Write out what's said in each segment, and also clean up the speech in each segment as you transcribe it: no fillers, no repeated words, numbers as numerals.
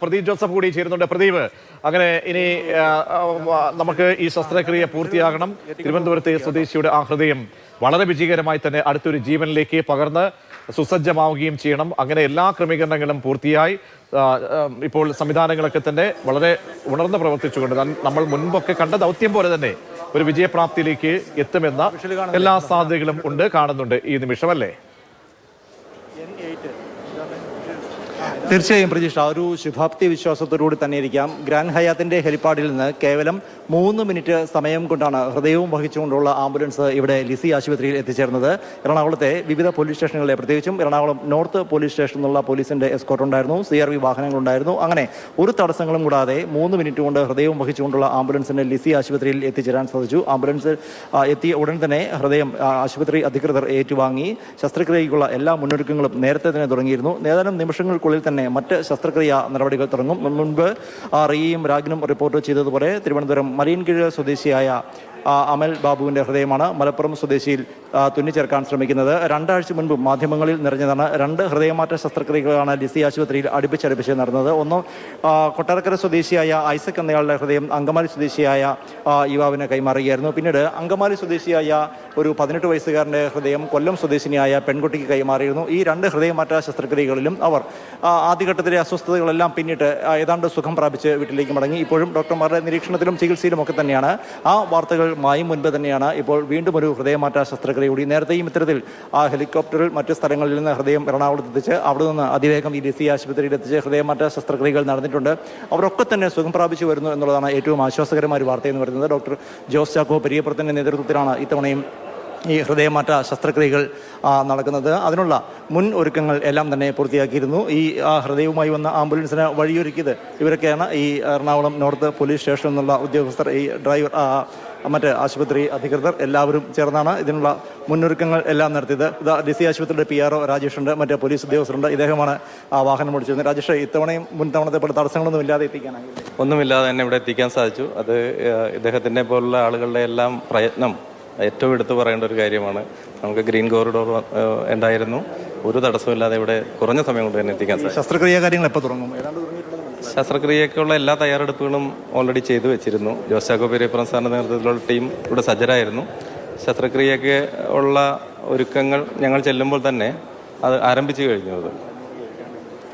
Pradeep Joseph കൂടി ചേരുന്നുണ്ട്. പ്രദീപ്, അങ്ങനെ ഇനി നമുക്ക് ഈ ശസ്ത്രക്രിയ പൂർത്തിയാകണം. തിരുവനന്തപുരത്തെ സ്വദേശിയുടെ ആ ഹൃദയം വളരെ വിജയകരമായി തന്നെ അടുത്തൊരു ജീവനിലേക്ക് പകർന്ന് സുസജ്ജമാവുകയും ചെയ്യണം. അങ്ങനെ എല്ലാ ക്രമീകരണങ്ങളും പൂർത്തിയായി ഇപ്പോൾ സംവിധാനങ്ങളൊക്കെ തന്നെ വളരെ ഉണർന്ന് പ്രവർത്തിച്ചുകൊണ്ട് നമ്മൾ മുൻപൊക്കെ കണ്ട ദൗത്യം പോലെ തന്നെ ഒരു വിജയപ്രാപ്തിയിലേക്ക് എത്തുമെന്ന എല്ലാ സാധ്യതകളും ഉണ്ട്, കാണുന്നുണ്ട് ഈ നിമിഷമല്ലേ? തീർച്ചയായും പ്രതീക്ഷ ഒരു ശുഭാപ്തി വിശ്വാസത്തോടുകൂടി തന്നെ ഇരിക്കാം. ഗ്രാൻഡ് ഹയാത്തിന്റെ ഹെലിപ്പാഡിൽ നിന്ന് കേവലം 3 മിനിറ്റ് സമയം കൊണ്ടാണ് ഹൃദയവും വഹിച്ചുകൊണ്ടുള്ള ആംബുലൻസ് ഇവിടെ ലിസി ആശുപത്രിയിൽ എത്തിച്ചേർന്നത്. എറണാകുളത്തെ വിവിധ പോലീസ് സ്റ്റേഷനുകളിലെ പ്രത്യേകിച്ചും എറണാകുളം നോർത്ത് പോലീസ് സ്റ്റേഷനിൽ നിന്നുള്ള പോലീസിന്റെ എസ്കോർട്ട് ഉണ്ടായിരുന്നു, CRV വാഹനങ്ങളുണ്ടായിരുന്നു. അങ്ങനെ ഒരു തടസ്സങ്ങളും കൂടാതെ 3 മിനിറ്റ് കൊണ്ട് ഹൃദയവും വഹിച്ചുകൊണ്ടുള്ള ആംബുലൻസിന് ലിസി ആശുപത്രിയിൽ എത്തിച്ചേരാൻ സാധിച്ചു. ആംബുലൻസ് എത്തിയ ഉടൻ തന്നെ ഹൃദയം ആശുപത്രി അധികൃതർ ഏറ്റുവാങ്ങി. ശസ്ത്രക്രിയയ്ക്കുള്ള എല്ലാ മുന്നൊരുക്കങ്ങളും നേരത്തെ തന്നെ തുടങ്ങിയിരുന്നു. ഏതാനും നിമിഷങ്ങൾക്കുള്ളിൽ തന്നെ മറ്റ് ശസ്ത്രക്രിയ നടപടികൾ തുടങ്ങും. മുൻപ് റിയയും രാഗിനും റിപ്പോർട്ട് ചെയ്തതുപോലെ തിരുവനന്തപുരം മലയൻകീഴ് സ്വദേശിയായ അമൽ ബാബുവിൻ്റെ ഹൃദയമാണ് മലപ്പുറം സ്വദേശിയിൽ തുന്നിച്ചേർക്കാൻ ശ്രമിക്കുന്നത്. 2 ആഴ്ച മുൻപ് മാധ്യമങ്ങളിൽ നിറഞ്ഞതാണ്. 2 ഹൃദയമാറ്റ ശസ്ത്രക്രിയകളാണ് ലിസി ആശുപത്രിയിൽ അടുപ്പിച്ചടുപ്പിച്ച് നടന്നത്. ഒന്ന് കൊട്ടാരക്കര സ്വദേശിയായ ഐസക് എന്നയാളുടെ ഹൃദയം അങ്കമാലി സ്വദേശിയായ യുവാവിന് കൈമാറുകയായിരുന്നു. പിന്നീട് അങ്കമാലി സ്വദേശിയായ ഒരു 18 വയസ്സുകാരൻ്റെ ഹൃദയം കൊല്ലം സ്വദേശിനിയായ പെൺകുട്ടിക്ക് കൈമാറിയിരുന്നു. ഈ 2 ഹൃദയമാറ്റ ശസ്ത്രക്രിയകളിലും അവർ ആദ്യഘട്ടത്തിലെ അസ്വസ്ഥതകളെല്ലാം പിന്നിട്ട് ഏതാണ്ട് സുഖം പ്രാപിച്ച് വീട്ടിലേക്ക് മടങ്ങി. ഇപ്പോഴും ഡോക്ടർമാരുടെ നിരീക്ഷണത്തിലും ചികിത്സയിലും ഒക്കെ തന്നെയാണ്. ആ വാർത്തകൾ മായും മുൻപ് തന്നെയാണ് ഇപ്പോൾ വീണ്ടും ഒരു ഹൃദയമാറ്റ ശസ്ത്രക്രിയ കൂടി. നേരത്തെയും ഇത്തരത്തിൽ ഹെലികോപ്റ്ററിൽ മറ്റ് സ്ഥലങ്ങളിൽ നിന്ന് ഹൃദയം എറണാകുളത്ത് എത്തിച്ച് അവിടെ നിന്ന് അതിവേഗം ഈ ലിസി ആശുപത്രിയിൽ എത്തിച്ച് ഹൃദയമാറ്റ ശസ്ത്രക്രിയകൾ നടന്നിട്ടുണ്ട്. അവരൊക്കെ തന്നെ സുഖം പ്രാപിച്ചു വരുന്നു എന്നുള്ളതാണ് ഏറ്റവും ആശ്വാസകരമായ ഒരു വാർത്തയെന്ന് പറയുന്നത്. ഡോക്ടർ ജോസ് ചാക്കോ പെരിയപ്പുറത്തിൻ്റെ നേതൃത്വത്തിലാണ് ഇത്തവണയും ഈ ഹൃദയമാറ്റ ശസ്ത്രക്രിയകൾ നടക്കുന്നത്. അതിനുള്ള മുൻ ഒരുക്കങ്ങൾ എല്ലാം തന്നെ പൂർത്തിയാക്കിയിരുന്നു. ഈ ഹൃദയവുമായി വന്ന ആംബുലൻസിന് വഴിയൊരുക്കിയത് ഇവരൊക്കെയാണ്. ഈ എറണാകുളം നോർത്ത് പോലീസ് സ്റ്റേഷനിൽ നിന്നുള്ള ഉദ്യോഗസ്ഥർ, ഈ ഡ്രൈവർ, മറ്റ് ആശുപത്രി അധികൃതർ എല്ലാവരും ചേർന്നാണ് ഇതിനുള്ള മുന്നൊരുക്കങ്ങൾ എല്ലാം നടത്തിയത്. ലിസി ആശുപത്രിയുടെ PRO രാജേഷ് ഉണ്ട്, മറ്റ് പോലീസ് ഉദ്യോഗസ്ഥരുണ്ട്. ഇദ്ദേഹമാണ് വാഹനം ഓടിച്ചിരുന്നത്. രാജേഷ്, ഇത്തവണയും മുൻ തവണത്തെ പോലെ തടസ്സങ്ങളൊന്നും ഇല്ലാതെ എത്തിക്കാനായി? ഒന്നുമില്ലാതെ തന്നെ ഇവിടെ എത്തിക്കാൻ സാധിച്ചു. അത് ഇദ്ദേഹത്തിൻ്റെ പോലുള്ള ആളുകളുടെ എല്ലാം പ്രയത്നം ഏറ്റവും എടുത്തു പറയേണ്ട ഒരു കാര്യമാണ്. നമുക്ക് ഗ്രീൻ കോറിഡോർ ഉണ്ടായിരുന്നു. ഒരു തടസ്സമില്ലാതെ ഇവിടെ കുറഞ്ഞ സമയം കൊണ്ട് തന്നെ എത്തിക്കാൻ സാധിച്ചു. ശസ്ത്രക്രിയ കാര്യങ്ങൾ എപ്പോൾ തുടങ്ങും? ശസ്ത്രക്രിയക്കുള്ള എല്ലാ തയ്യാറെടുപ്പുകളും ഓൾറെഡി ചെയ്തു വെച്ചിരുന്നു. ജോസ് ചാക്കോ പെരിയപ്പുറം സാറിൻ്റെ നേതൃത്വത്തിലുള്ള ടീം ഇവിടെ സജ്ജരായിരുന്നു. ശസ്ത്രക്രിയയ്ക്ക് ഉള്ള ഒരുക്കങ്ങൾ ഞങ്ങൾ ചെല്ലുമ്പോൾ തന്നെ അത് ആരംഭിച്ചു കഴിഞ്ഞത്.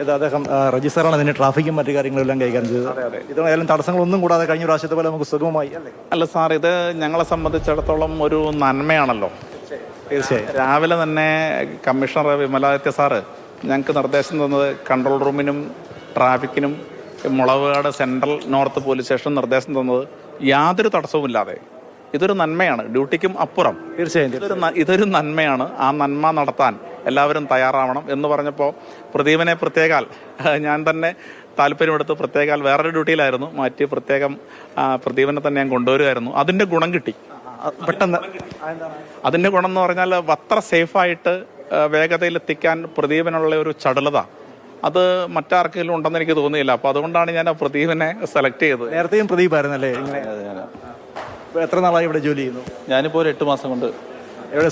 ഇത് അദ്ദേഹം രജിസ്റ്ററാണ് അതിൻ്റെ ട്രാഫിക്കും മറ്റു കാര്യങ്ങളെല്ലാം കൈകാര്യം ചെയ്തത്. ഇതായാലും തടസ്സങ്ങളൊന്നും കൂടാതെ കഴിഞ്ഞ പ്രാവശ്യത്തെ പോലെ നമുക്ക് സുഗമമായി അല്ലേ? അല്ല സാർ, ഇത് ഞങ്ങളെ സംബന്ധിച്ചിടത്തോളം ഒരു നന്മയാണല്ലോ. തീർച്ചയായും രാവിലെ തന്നെ കമ്മീഷണർ വിമലാദിത്യ സാറ് ഞങ്ങൾക്ക് നിർദ്ദേശം തന്നത് കൺട്രോൾ റൂമിനും ട്രാഫിക്കിനും Mulavukad central north police station നിർദ്ദേശം തന്നത് യാതൊരു തടസ്സവുമില്ലാതെ. ഇതൊരു നന്മയാണ്, ഡ്യൂട്ടിക്കും അപ്പുറം. തീർച്ചയായും ഇതൊരു നന്മയാണ്. ആ നന്മ നടത്താൻ എല്ലാവരും തയ്യാറാവണം എന്ന് പറഞ്ഞപ്പോൾ പ്രദീപനെ പ്രത്യേകാൽ ഞാൻ തന്നെ താല്പര്യമെടുത്ത് പ്രത്യേകാൽ വേറൊരു ഡ്യൂട്ടിയിലായിരുന്നു മാറ്റി പ്രത്യേകം പ്രദീപനെ തന്നെ ഞാൻ കൊണ്ടുവരുമായിരുന്നു. അതിൻ്റെ ഗുണം കിട്ടി പെട്ടെന്ന്. അതിൻ്റെ ഗുണം എന്ന് പറഞ്ഞാൽ അത്ര സേഫായിട്ട് വേഗതയിലെത്തിക്കാൻ പ്രദീപനുള്ള ഒരു ചടുലത അത് മറ്റാർക്കെങ്കിലും ഉണ്ടെന്ന് എനിക്ക് തോന്നിയില്ല. അപ്പോൾ അതുകൊണ്ടാണ് ഞാൻ ആ പ്രദീപനെ സെലക്ട് ചെയ്തത്. നേരത്തെയും പ്രദീപായിരുന്നല്ലേ? എത്ര നാളായി ഇവിടെ ജോലി ചെയ്യുന്നു? ഞാനിപ്പോൾ ഒരു 8 മാസം കൊണ്ട്. എവിടെ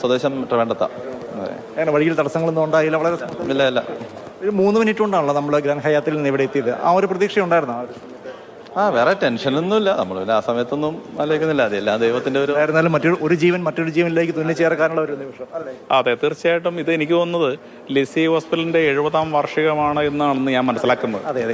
സ്വദേശം ട്രിവാൻഡ്രത്താ. അങ്ങനെ വഴിയിൽ തടസ്സങ്ങളൊന്നും ഉണ്ടായില്ല? വളരെ ഇല്ല. ഒരു 3 മിനിറ്റ് കൊണ്ടാണല്ലോ നമ്മൾ ഗ്രാൻഡ് ഹയാത്തിൽ നിന്ന് ഇവിടെ എത്തിയത്. ആ ഒരു പ്രതീക്ഷ ഉണ്ടായിരുന്നോ? വേറെ ടെൻഷനൊന്നുമില്ല. നമ്മൾ പിന്നെ ആ സമയത്തൊന്നും ആലോചിക്കുന്നില്ല. അതെല്ലാം ദൈവത്തിന്റെ ഒരു ആയിരുന്നാലും മറ്റൊരു ജീവനിലേക്ക് തുന്നിച്ചേർക്കാനുള്ള ഒരു നിമിഷം അല്ലേ? അതെ, തീർച്ചയായിട്ടും. ഇത് എനിക്ക് തോന്നുന്നത് ലിസി ഹോസ്പിറ്റലിന്റെ 70ാം വാർഷികമാണ് എന്നാണെന്ന് ഞാൻ മനസ്സിലാക്കുന്നത്. അതെ.